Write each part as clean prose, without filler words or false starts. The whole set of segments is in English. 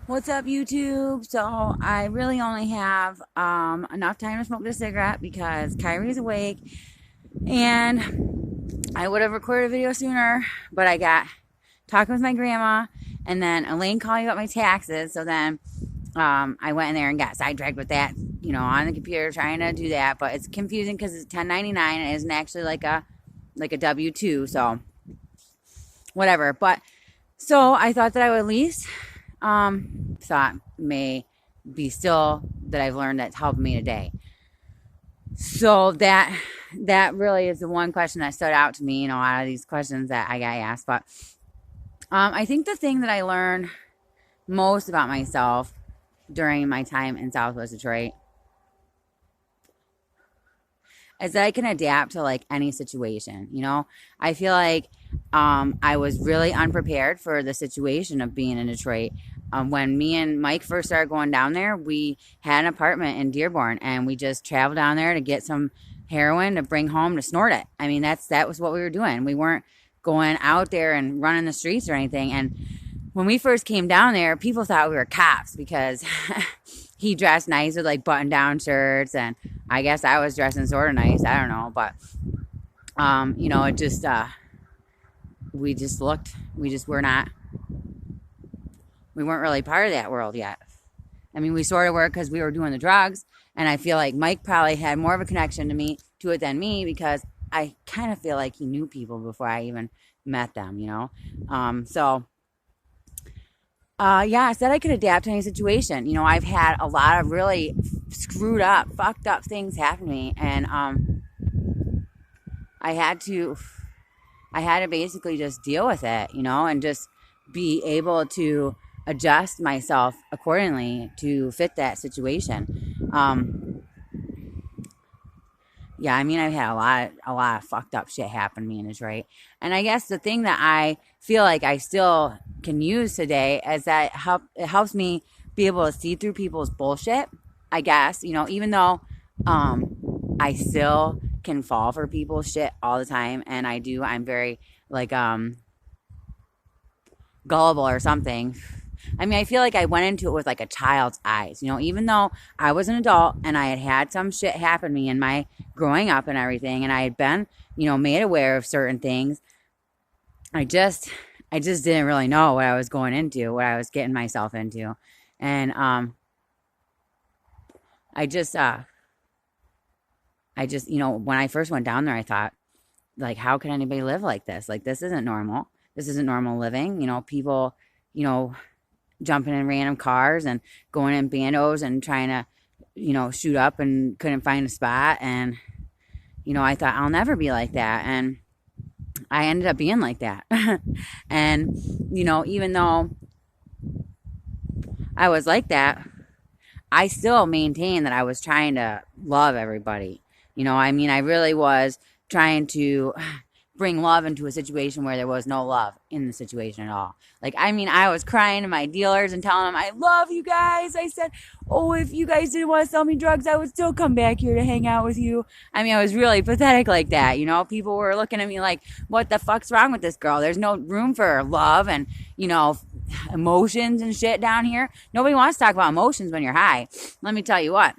What's up, YouTube? So I really only have enough time to smoke this cigarette because Kyrie's awake, and I would have recorded a video sooner, but I got talking with my grandma, and then Elaine called me about my taxes. So then I went in there and got sidetracked with that, on the computer trying to do that. But it's confusing because it's 1099 and it isn't actually like a W-2. So whatever. But so I thought that I would at least thought may be still that I've learned that's helped me today. So that really is the one question that stood out to me, out of these questions that I got asked. But I think the thing that I learned most about myself during my time in Southwest Detroit is that I can adapt to like any situation. I feel like I was really unprepared for the situation of being in Detroit. When me and Mike first started going down there, we had an apartment in Dearborn, and we just traveled down there to get some heroin to bring home to snort it. I mean, that was what we were doing. We weren't going out there and running the streets or anything. And when we first came down there, people thought we were cops because he dressed nice with like button-down shirts, and I guess I was dressing sort of nice. I don't know, but it just we weren't really part of that world yet. I mean, we sort of were because we were doing the drugs, and I feel like Mike probably had more of a connection to it than me because I kind of feel like he knew people before I even met them, I said I could adapt to any situation. I've had a lot of really screwed up, fucked up things happen to me, and I had to basically just deal with it, and just be able to adjust myself accordingly to fit that situation. I've had a lot of fucked up shit happen to me in Detroit. And I guess the thing that I feel like I still can use today is that it helps me be able to see through people's bullshit, I guess, even though I still can fall for people's shit all the time, and I'm very like gullible or something. I mean, I feel like I went into it with like a child's eyes, even though I was an adult and I had some shit happen to me in my growing up and everything, and I had been, made aware of certain things. I just didn't really know what I was going into, what I was getting myself into. And when I first went down there, I thought, like, how can anybody live like this? Like, this isn't normal. This isn't normal living. People, jumping in random cars and going in bandos and trying to, shoot up and couldn't find a spot. And, I thought I'll never be like that. And I ended up being like that. And, even though I was like that, I still maintain that I was trying to love everybody. I really was trying to bring love into a situation where there was no love in the situation at all. I was crying to my dealers and telling them, I love you guys. I said, oh, if you guys didn't want to sell me drugs, I would still come back here to hang out with you. I was really pathetic like that. People were looking at me like, what the fuck's wrong with this girl? There's no room for love and, emotions and shit down here. Nobody wants to talk about emotions when you're high. Let me tell you what,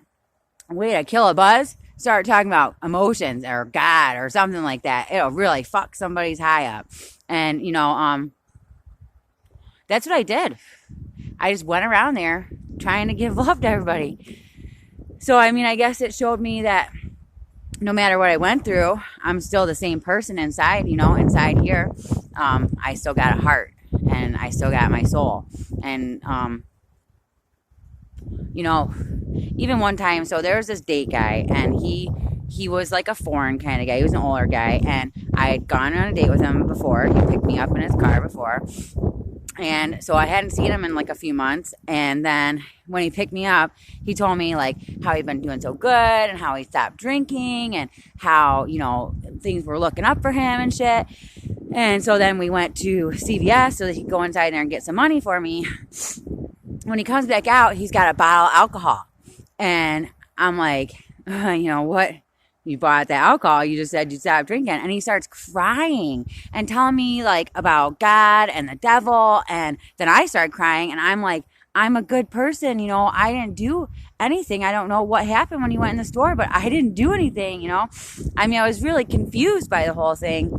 way to kill a buzz. Start talking about emotions or God or something like that. It'll really fuck somebody's high up. And, that's what I did. I just went around there trying to give love to everybody. So, I guess it showed me that no matter what I went through, I'm still the same person inside, inside here. I still got a heart and I still got my soul. And, even one time, so there was this date guy, and he was like a foreign kind of guy. He was an older guy, and I had gone on a date with him before. He picked me up in his car before, and so I hadn't seen him in like a few months. And then when he picked me up, he told me like how he'd been doing so good and how he stopped drinking and how, things were looking up for him and shit. And so then we went to CVS so that he could go inside there and get some money for me. When he comes back out, he's got a bottle of alcohol. And I'm like, what? You bought that alcohol. You just said you stopped drinking. And he starts crying and telling me like about God and the devil. And then I start crying, and I'm like, I'm a good person, I didn't do anything. I don't know what happened when you went in the store, but I didn't do anything. I mean, I was really confused by the whole thing.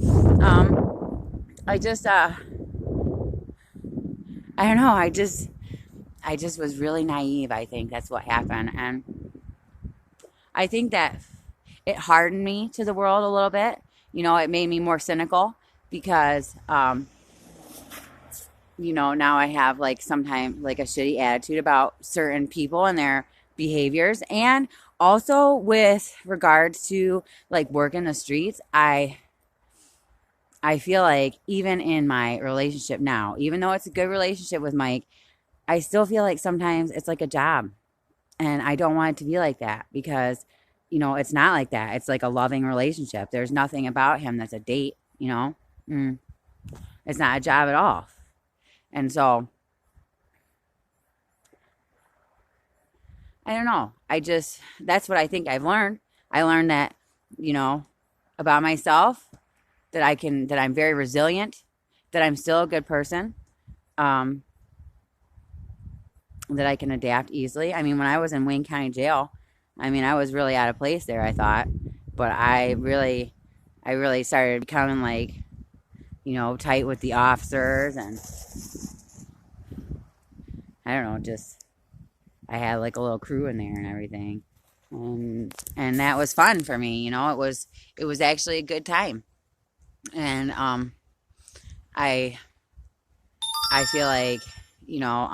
I just, I don't know. I just was really naive. I think that's what happened. And I think that it hardened me to the world a little bit. It made me more cynical because, now I have like sometimes like a shitty attitude about certain people and their behaviors. And also with regards to like working the streets, I feel like even in my relationship now, even though it's a good relationship with Mike, I still feel like sometimes it's like a job. And I don't want it to be like that because, it's not like that. It's like a loving relationship. There's nothing about him that's a date. Mm, it's not a job at all. And so, I don't know. That's what I think I've learned. I learned that, you know, about myself, that I'm very resilient, that I'm still a good person, um, that I can adapt easily. I mean, when I was in Wayne County Jail, I mean, I was really out of place there, I thought. But I really started becoming like, tight with the officers, and I don't know, just I had like a little crew in there and everything. And that was fun for me, it was actually a good time. And I I feel like, you know,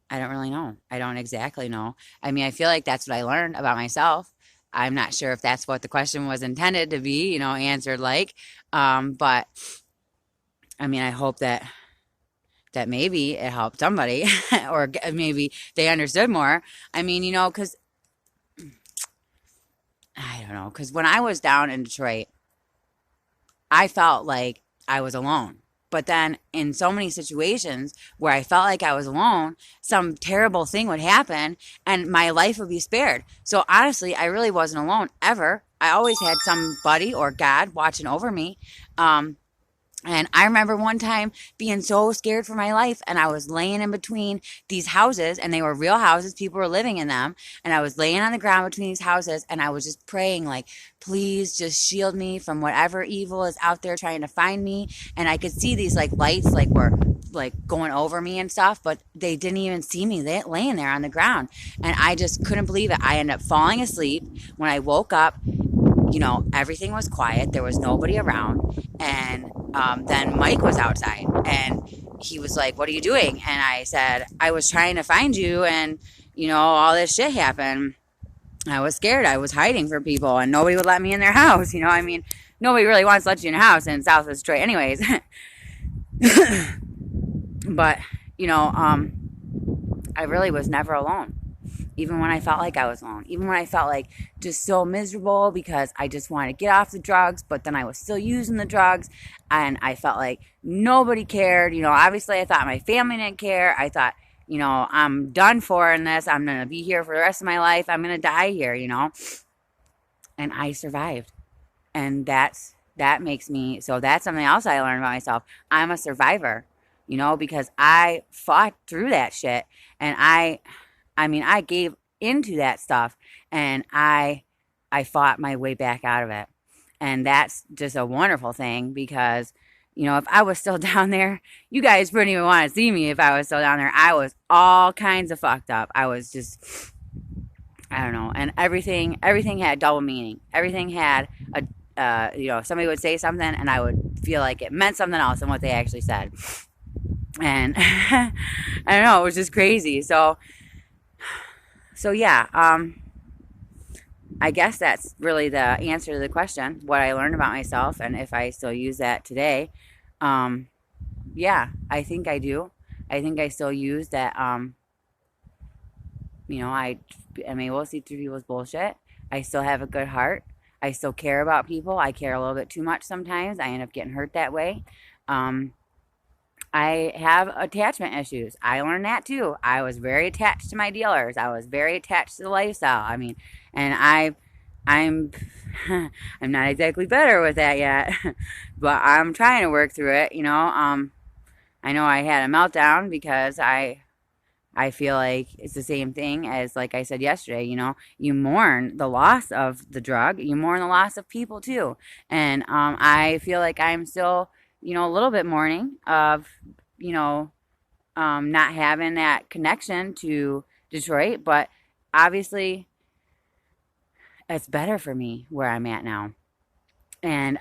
I don't really know. I don't exactly know. I mean, I feel like that's what I learned about myself. I'm not sure if that's what the question was intended to be, answered like. But I mean, I hope that maybe it helped somebody or maybe they understood more. I mean, because I don't know, because when I was down in Detroit, I felt like I was alone. But then in so many situations where I felt like I was alone, some terrible thing would happen and my life would be spared. So honestly, I really wasn't alone ever. I always had somebody or God watching over me. Um, And I remember one time being so scared for my life, and I was laying in between these houses, and they were real houses. People were living in them. And I was laying on the ground between these houses, and I was just praying, like, please just shield me from whatever evil is out there trying to find me. And I could see these, like, lights, like, were, like, going over me and stuff, but they didn't even see me laying there on the ground. And I just couldn't believe it. I ended up falling asleep. When I woke up, everything was quiet. There was nobody around. And then Mike was outside and he was like, "What are you doing?" And I said, "I was trying to find you, and, all this shit happened. I was scared. I was hiding from people and nobody would let me in their house." I mean, nobody really wants to let you in a house in South Detroit anyways. But, I really was never alone. Even when I felt like I was alone, even when I felt like just so miserable because I just wanted to get off the drugs, but then I was still using the drugs, and I felt like nobody cared. Obviously I thought my family didn't care. I thought, I'm done for in this. I'm going to be here for the rest of my life. I'm going to die here. And I survived. And that makes me, so that's something else I learned about myself. I'm a survivor, because I fought through that shit, and I mean, I gave into that stuff, and I fought my way back out of it. And that's just a wonderful thing because, if I was still down there, you guys wouldn't even want to see me if I was still down there. I was all kinds of fucked up. I was just, I don't know. And everything had double meaning. Everything had somebody would say something and I would feel like it meant something else than what they actually said. And I don't know, it was just crazy. So yeah, I guess that's really the answer to the question, what I learned about myself and if I still use that today. Yeah, I think I do. I think I still use that, I'm able to see through people's bullshit. I still have a good heart. I still care about people. I care a little bit too much sometimes. I end up getting hurt that way. I have attachment issues. I learned that too. I was very attached to my dealers. I was very attached to the lifestyle. I mean, and I'm I'm not exactly better with that yet, but I'm trying to work through it. I know I had a meltdown because I feel like it's the same thing as, like I said yesterday, you know, you mourn the loss of the drug, you mourn the loss of people too. And I feel like I'm still, you know, a little bit mourning of, you know, not having that connection to Detroit, but obviously it's better for me where I'm at now. And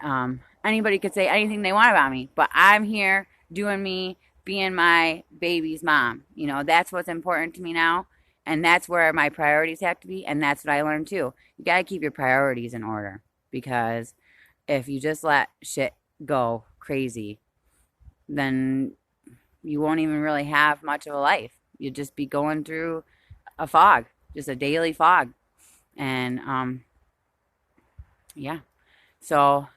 anybody could say anything they want about me, but I'm here doing me, being my baby's mom. You know, that's what's important to me now. And that's where my priorities have to be. And that's what I learned too. You got to keep your priorities in order, because if you just let shit go crazy, then you won't even really have much of a life. You'll just be going through a fog, just a daily fog. And yeah. So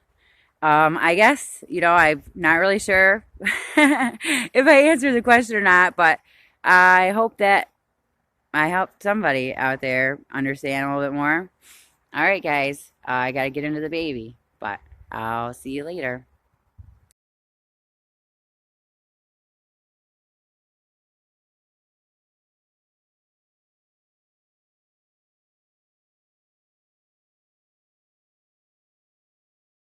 I guess, you know, I'm not really sure if I answered the question or not, but I hope that I helped somebody out there understand a little bit more. All right, guys, I got to get into the baby, but I'll see you later.